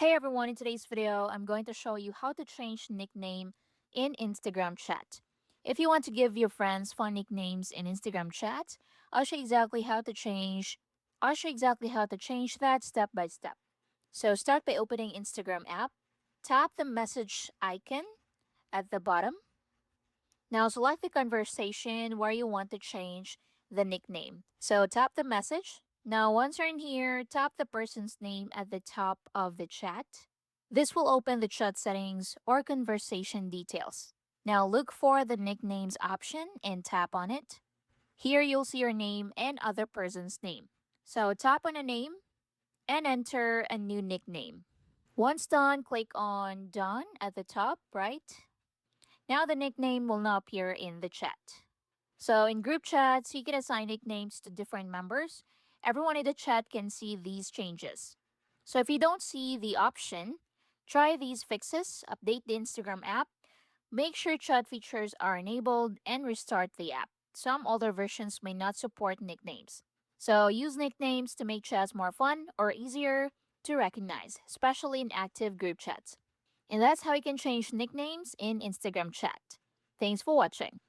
Hey everyone, in today's video, I'm going to show you how to change nickname in Instagram chat. If you want to give your friends fun nicknames in Instagram chat, I'll show you exactly how to change that step by step. So start by opening Instagram app, tap the message icon at the bottom. Now select the conversation where you want to change the nickname. So tap the message. Now once you're in here, tap the person's name at the top of the chat. This will open the chat settings or conversation details. Now look for the nicknames option and tap on it. Here you'll see your name and other person's name. So tap on a name and enter a new nickname. Once done, click on Done at the top right. Now the nickname will now appear in the chat. So in group chats, you can assign nicknames to different members. Everyone in the chat can see these changes. So if you don't see the option, try these fixes, update the Instagram app, make sure chat features are enabled, and restart the app. Some older versions may not support nicknames. So use nicknames to make chats more fun or easier to recognize, especially in active group chats. And that's how you can change nicknames in Instagram chat. Thanks for watching.